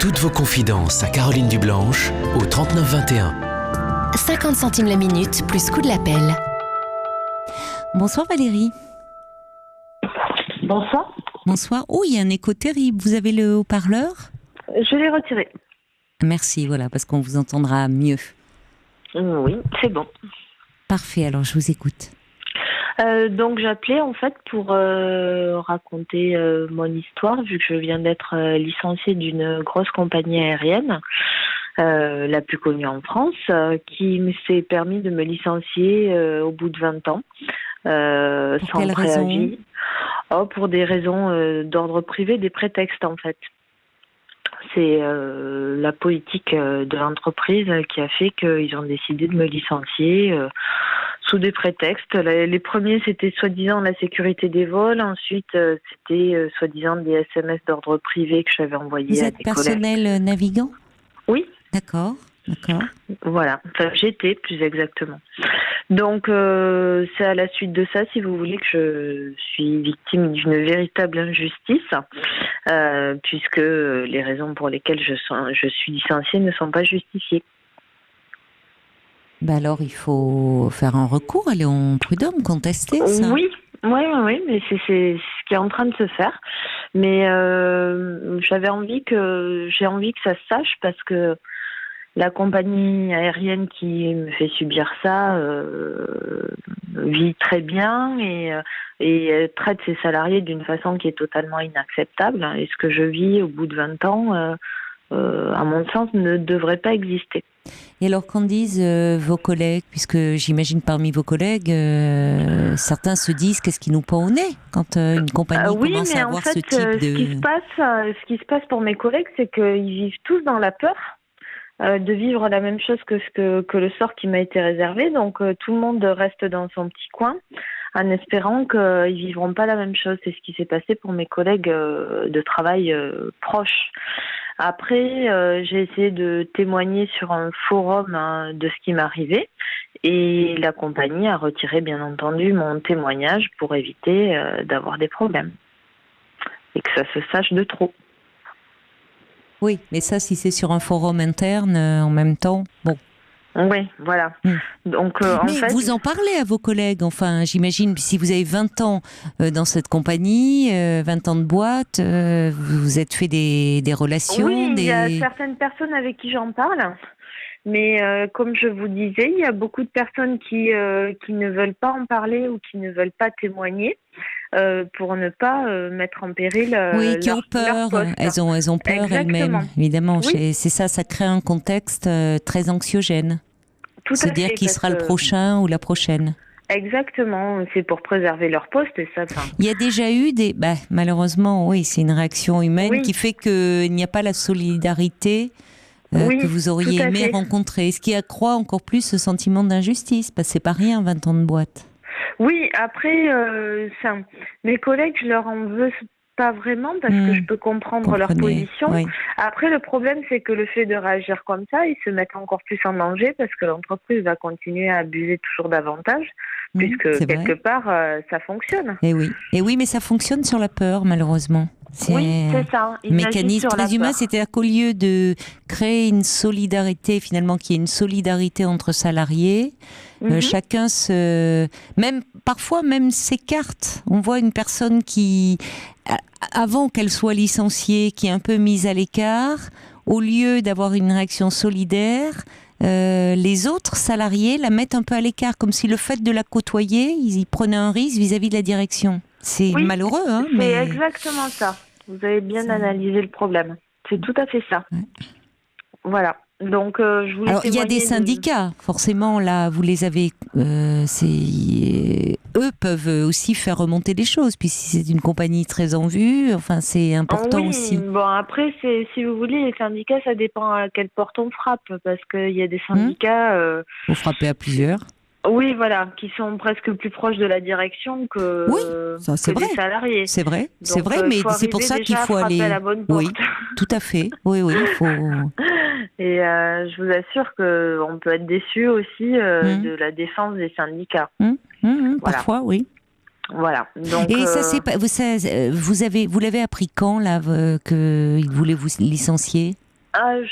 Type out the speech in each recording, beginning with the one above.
toutes vos confidences à Caroline Dublanche au 39 21. 50 centimes la minute, plus coût de l'appel. Bonsoir Valérie. Bonsoir. Bonsoir. Oh, il y a un écho terrible. Vous avez le haut-parleur ? Je l'ai retiré. Merci, voilà, parce qu'on vous entendra mieux. Oui, c'est bon. Parfait, alors je vous écoute. Donc j'appelais en fait pour raconter mon histoire, vu que je viens d'être licenciée d'une grosse compagnie aérienne, la plus connue en France, qui s'est permis de me licencier au bout de 20 ans, Pour sans quelle préavis. Pour des raisons d'ordre privé, des prétextes en fait. C'est la politique de l'entreprise qui a fait qu'ils ont décidé de me licencier sous des prétextes. Les premiers, c'était soi-disant la sécurité des vols. Ensuite, c'était soi-disant des SMS d'ordre privé que j'avais envoyés Vous à êtes des personnel collègues. navigant ? Oui. D'accord. Voilà, enfin, j'étais plus exactement. Donc, c'est à la suite de ça, si vous voulez, que je suis victime d'une véritable injustice, puisque les raisons pour lesquelles je suis licenciée ne sont pas justifiées. Alors, il faut faire un recours, aller en prud'homme, contester ça. Oui, mais c'est ce qui est en train de se faire. Mais j'ai envie que ça se sache, parce que la compagnie aérienne qui me fait subir ça vit très bien et traite ses salariés d'une façon qui est totalement inacceptable. Et ce que je vis au bout de 20 ans, à mon sens, ne devrait pas exister. Et alors, qu'en disent vos collègues, puisque j'imagine parmi vos collègues, certains se disent qu'est-ce qui nous pend au nez quand une compagnie commence à avoir ce type de... Ce qui se passe pour mes collègues, c'est qu'ils vivent tous dans la peur de vivre la même chose que le sort qui m'a été réservé. Donc tout le monde reste dans son petit coin en espérant qu'ils vivront pas la même chose. C'est ce qui s'est passé pour mes collègues de travail proches. Après, j'ai essayé de témoigner sur un forum de ce qui m'arrivait, et la compagnie a retiré bien entendu mon témoignage pour éviter d'avoir des problèmes et que ça se sache de trop. Oui, mais ça, si c'est sur un forum interne, en même temps, bon. Oui, voilà. Donc, mais vous en parlez à vos collègues, enfin, j'imagine, si vous avez 20 ans dans cette compagnie, 20 ans de boîte, vous vous êtes fait des relations. Oui, il y a certaines personnes avec qui j'en parle. Mais comme je vous disais, il y a beaucoup de personnes qui ne veulent pas en parler ou qui ne veulent pas témoigner pour ne pas mettre en péril qui ont peur. Leur poste. Elles ont peur. Exactement. Elles-mêmes, évidemment. Oui. C'est ça crée un contexte très anxiogène. Tout Se à dire fait, qui sera le prochain ou la prochaine. Exactement, c'est pour préserver leur poste et ça. Il y a déjà eu malheureusement, oui, c'est une réaction humaine qui fait qu'il n'y a pas la solidarité que vous auriez aimé rencontrer, ce qui accroît encore plus ce sentiment d'injustice, parce que c'est pas rien 20 ans de boîte. Oui, après, mes collègues, je leur en veux pas vraiment, parce que je peux comprendre leur position. Oui. Après, le problème, c'est que le fait de réagir comme ça, ils se mettent encore plus en danger, parce que l'entreprise va continuer à abuser toujours davantage, puisque quelque part, ça fonctionne. Et oui, mais ça fonctionne sur la peur, malheureusement. Oui, c'est ça. Un mécanisme très humain, c'est-à-dire qu'au lieu de créer une solidarité, finalement, qu'il y ait une solidarité entre salariés, chacun parfois même s'écarte. On voit une personne qui, avant qu'elle soit licenciée, qui est un peu mise à l'écart, au lieu d'avoir une réaction solidaire, les autres salariés la mettent un peu à l'écart, comme si le fait de la côtoyer, ils y prenaient un risque vis-à-vis de la direction. C'est malheureux, c'est exactement ça. Vous avez bien analysé le problème. C'est tout à fait ça. Ouais. Voilà. Donc, je voulais. Alors, il y a des syndicats, forcément. Là, vous les avez. Eux peuvent aussi faire remonter les choses. Puis, si c'est une compagnie très en vue, enfin, c'est important aussi. Bon, après, si vous voulez, les syndicats, ça dépend à quelle porte on frappe, parce qu'il y a des syndicats. Vous frappez à plusieurs. Oui, voilà, qui sont presque plus proches de la direction que, des salariés. C'est vrai, mais c'est pour ça qu'il faut aller. À la bonne porte. Oui, tout à fait. Oui, il faut. Et je vous assure qu'on peut être déçu aussi de la défense des syndicats. Voilà. Parfois, oui. Voilà. Donc, et ça, vous l'avez appris quand là qu'ils voulaient vous licencier?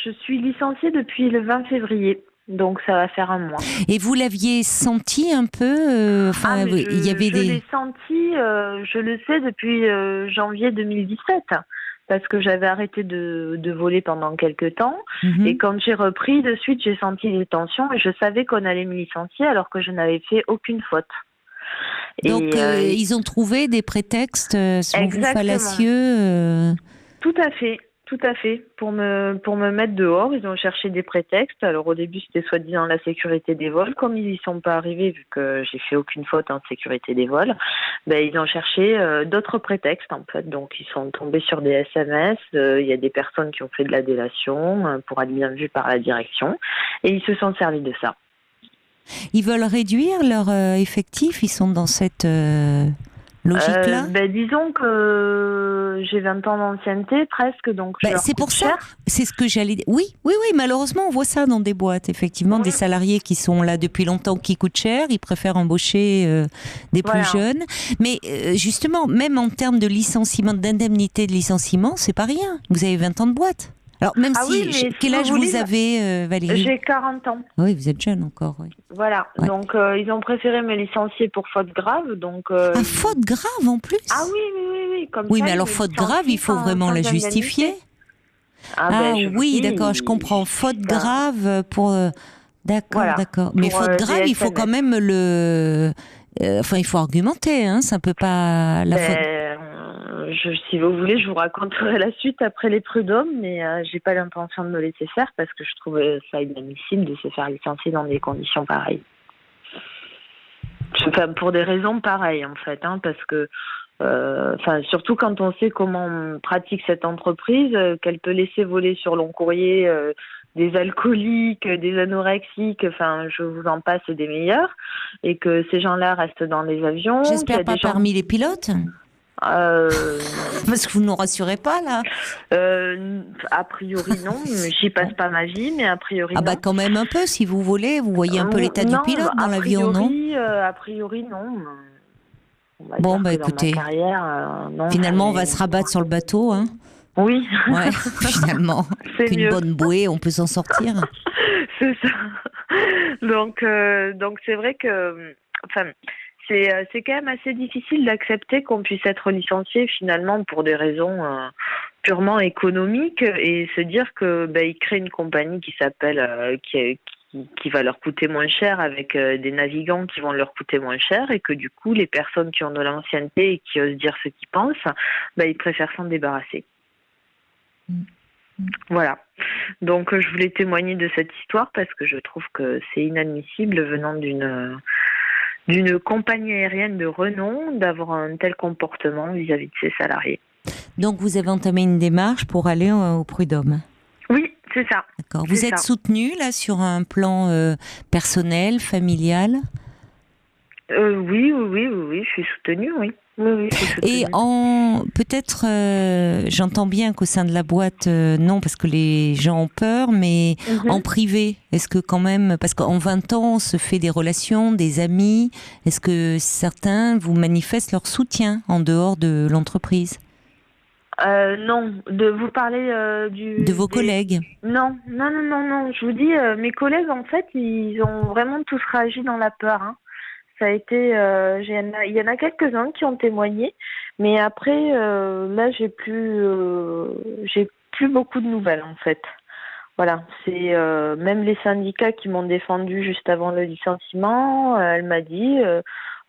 Je suis licenciée depuis le 20 février. Donc ça va faire un mois. Et vous l'aviez senti un peu il y avait je l'ai senti, je le sais depuis janvier 2017. Parce que j'avais arrêté de voler pendant quelques temps. Et quand j'ai repris, de suite, j'ai senti des tensions et je savais qu'on allait me licencier alors que je n'avais fait aucune faute. Donc, ils ont trouvé des prétextes, selon vous, fallacieux Tout à fait. Pour me mettre dehors, ils ont cherché des prétextes. Alors, au début, c'était soi-disant la sécurité des vols. Comme ils n'y sont pas arrivés, vu que j'ai fait aucune faute en sécurité des vols, ils ont cherché d'autres prétextes, en fait. Donc, ils sont tombés sur des SMS. Il y a des personnes qui ont fait de la délation pour être bien vues par la direction. Et ils se sont servis de ça. Ils veulent réduire leur effectif. Ils sont dans cette logique-là. Disons que j'ai 20 ans d'ancienneté presque, donc c'est pour ça. C'est ce que j'allais dire. Oui, malheureusement, on voit ça dans des boîtes, effectivement, des salariés qui sont là depuis longtemps, qui coûtent cher, ils préfèrent embaucher des plus jeunes. Mais justement, même en termes de licenciement, d'indemnité de licenciement, c'est pas rien. Vous avez 20 ans de boîte. Alors, même quel âge vous avez, Valérie ? J'ai 40 ans. Oui, vous êtes jeune encore, oui. Voilà, donc ils ont préféré me licencier pour faute grave. Donc, faute grave en plus ? Ah oui. Mais alors, faute grave, il faut vraiment la justifier. Oui, d'accord, je comprends. Faute grave pour... D'accord. Mais faute grave, il faut quand même il faut argumenter, hein, ça peut pas... Si vous voulez, je vous raconterai la suite après les prud'hommes, mais j'ai pas l'intention de me laisser faire parce que je trouve ça inadmissible de se faire licencier dans des conditions pareilles. Pour des raisons pareilles, en fait, hein, parce que surtout quand on sait comment on pratique cette entreprise, qu'elle peut laisser voler sur long courrier des alcooliques, des anorexiques, je vous en passe des meilleurs, et que ces gens-là restent dans les avions. J'espère pas parmi les pilotes. Parce que vous ne nous rassurez pas là. A priori non, j'y passe pas ma vie, mais a priori non. Quand même un peu, si vous voulez, vous voyez un peu l'état du pilote dans l'avion, non ? A priori non. Écoutez, dans ma carrière, non, finalement on va se rabattre sur le bateau, hein. Oui. Ouais, finalement, qu'une bonne bouée, on peut s'en sortir. C'est ça. Donc c'est vrai que, c'est quand même assez difficile d'accepter qu'on puisse être licencié finalement pour des raisons purement économiques et se dire que ils créent une compagnie qui s'appelle qui va leur coûter moins cher avec des navigants qui vont leur coûter moins cher et que du coup les personnes qui ont de l'ancienneté et qui osent dire ce qu'ils pensent, ils préfèrent s'en débarrasser. Voilà. Donc je voulais témoigner de cette histoire parce que je trouve que c'est inadmissible venant d'une compagnie aérienne de renom d'avoir un tel comportement vis-à-vis de ses salariés. Donc vous avez entamé une démarche pour aller au prud'homme ? Oui, c'est ça. D'accord. Vous êtes soutenue là sur un plan personnel, familial ? Oui, je suis soutenue, oui. Oui, et peut-être, j'entends bien qu'au sein de la boîte, non, parce que les gens ont peur, mais en privé, est-ce que quand même, parce qu'en 20 ans, on se fait des relations, des amis, est-ce que certains vous manifestent leur soutien en dehors de l'entreprise ? Non, vous parlez de vos collègues. Non, je vous dis, mes collègues, en fait, ils ont vraiment tous réagi dans la peur, hein. Ça a été, il y en a quelques-uns qui ont témoigné, mais après, là, j'ai plus beaucoup de nouvelles en fait. Voilà, c'est même les syndicats qui m'ont défendu juste avant le licenciement. Elle m'a dit,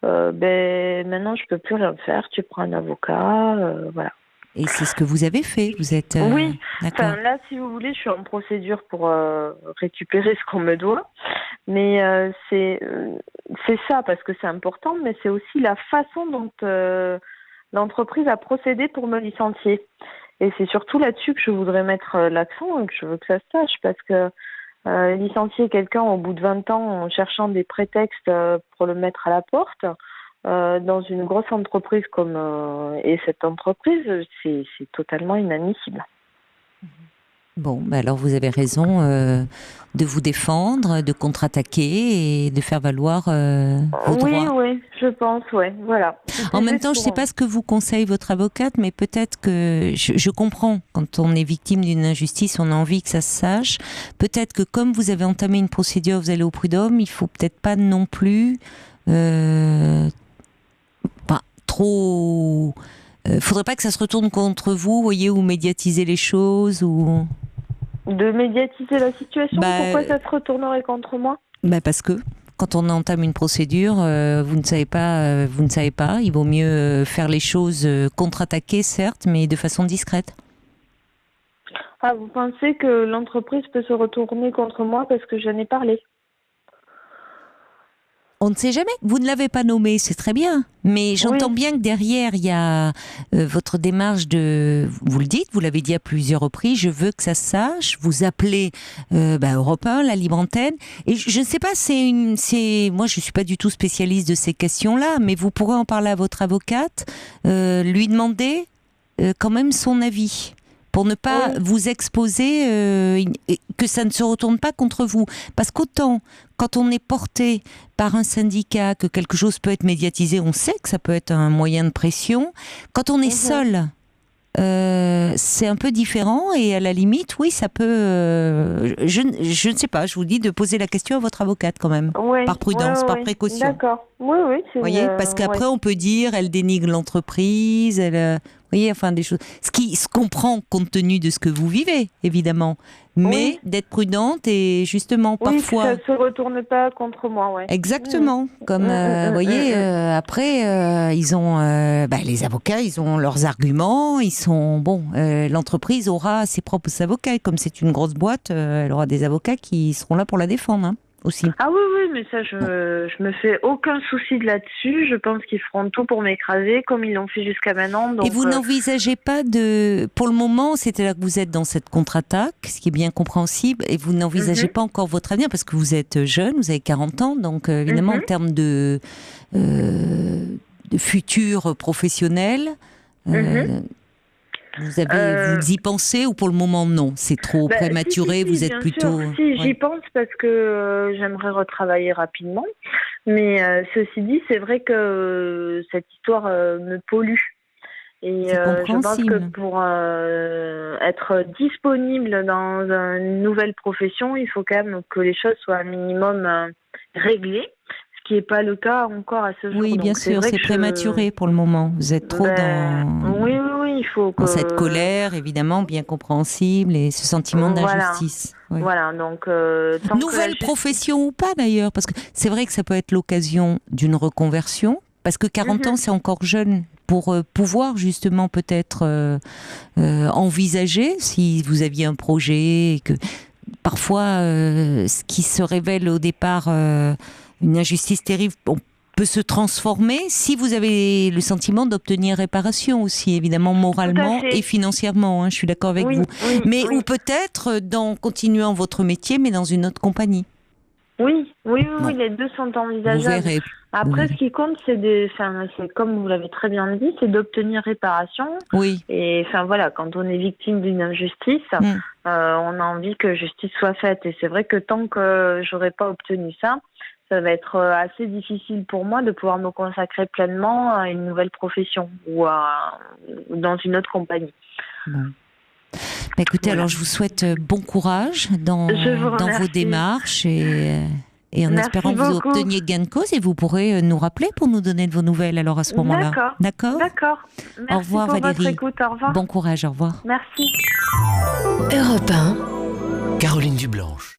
maintenant je peux plus rien faire. Tu prends un avocat, voilà. Et c'est ce que vous avez fait, vous êtes... Oui, d'accord. Là, si vous voulez, je suis en procédure pour récupérer ce qu'on me doit. Mais c'est ça, parce que c'est important, mais c'est aussi la façon dont l'entreprise a procédé pour me licencier. Et c'est surtout là-dessus que je voudrais mettre l'accent et que je veux que ça se sache, parce que licencier quelqu'un au bout de 20 ans en cherchant des prétextes pour le mettre à la porte... dans une grosse entreprise comme et cette entreprise, c'est totalement inadmissible. Bon, alors vous avez raison de vous défendre, de contre-attaquer et de faire valoir vos droits. Oui, je pense, voilà. En même temps, je ne sais pas ce que vous conseille votre avocate, mais peut-être que je comprends, quand on est victime d'une injustice, on a envie que ça se sache. Peut-être que comme vous avez entamé une procédure, vous allez au prud'homme, il faut peut-être pas non plus trop... faudrait pas que ça se retourne contre vous, voyez, ou médiatiser les choses, ou... De médiatiser la situation, pourquoi ça se retournerait contre moi ? Parce que quand on entame une procédure, vous ne savez pas, il vaut mieux faire les choses, contre-attaquer certes, mais de façon discrète. Ah, vous pensez que l'entreprise peut se retourner contre moi parce que j'en ai parlé ? On ne sait jamais. Vous ne l'avez pas nommé, c'est très bien. Mais j'entends bien que derrière, il y a votre démarche de... Vous le dites, vous l'avez dit à plusieurs reprises, je veux que ça se sache. Vous appelez Europe 1, la libre antenne. Et je ne sais pas, moi, je ne suis pas du tout spécialiste de ces questions-là, mais vous pourrez en parler à votre avocate, lui demander quand même son avis. Pour ne pas vous exposer, que ça ne se retourne pas contre vous. Parce qu'autant, quand on est porté par un syndicat, que quelque chose peut être médiatisé, on sait que ça peut être un moyen de pression. Quand on est seul, c'est un peu différent et à la limite, oui, ça peut... je ne sais pas, je vous dis de poser la question à votre avocate quand même, par prudence, par précaution. D'accord, oui. Vous voyez, parce qu'après on peut dire, elle dénigre l'entreprise, elle... Vous voyez, enfin des choses... Ce qui se comprend compte tenu de ce que vous vivez, évidemment. Mais d'être prudente et justement, parfois... que ça ne se retourne pas contre moi, Exactement. Comme, vous voyez, après, ils ont... les avocats, ils ont leurs arguments, ils sont... Bon, l'entreprise aura ses propres avocats. Comme c'est une grosse boîte, elle aura des avocats qui seront là pour la défendre, aussi. Ah oui, mais ça, je me fais aucun souci de là-dessus. Je pense qu'ils feront tout pour m'écraser, comme ils l'ont fait jusqu'à maintenant. Donc, et vous n'envisagez pas de... Pour le moment, c'était là que vous êtes dans cette contre-attaque, ce qui est bien compréhensible, et vous n'envisagez pas encore votre avenir, parce que vous êtes jeune, vous avez 40 ans, donc évidemment, en termes de futur professionnel... Vous y pensez ou pour le moment non? C'est trop prématuré, vous êtes plutôt... Si, j'y pense parce que j'aimerais retravailler rapidement. Mais ceci dit, c'est vrai que cette histoire me pollue. Et je pense que pour être disponible dans une nouvelle profession, il faut quand même que les choses soient un minimum réglées. Ce qui n'est pas le cas encore à ce jour. Oui, bien sûr, c'est prématuré pour le moment. Vous êtes trop dans... Oui, il faut que... Dans cette colère, évidemment, bien compréhensible, et ce sentiment d'injustice. Oui. Voilà, donc... Nouvelle profession ou pas, d'ailleurs, parce que c'est vrai que ça peut être l'occasion d'une reconversion, parce que 40 ans, c'est encore jeune pour pouvoir, justement, peut-être envisager, si vous aviez un projet, et que parfois, ce qui se révèle au départ... une injustice terrible, on peut se transformer si vous avez le sentiment d'obtenir réparation aussi, évidemment, moralement et financièrement. Je suis d'accord avec vous. Mais ou peut-être dans continuant votre métier, mais dans une autre compagnie. Oui, les deux sont envisageables. Vous verrez. Après, ce qui compte, c'est comme vous l'avez très bien dit, c'est d'obtenir réparation. Oui. Et voilà, quand on est victime d'une injustice, on a envie que justice soit faite. Et c'est vrai que tant que j'aurais pas obtenu ça, ça va être assez difficile pour moi de pouvoir me consacrer pleinement à une nouvelle profession ou dans une autre compagnie. Écoutez, alors je vous souhaite bon courage dans vos démarches et en espérant que vous obteniez gain de cause, et vous pourrez nous rappeler pour nous donner de vos nouvelles alors à ce moment-là. D'accord. Merci au revoir, pour Valérie. votre écoute. Au revoir. Bon courage, au revoir. Merci. Europe 1. Caroline Dublanche.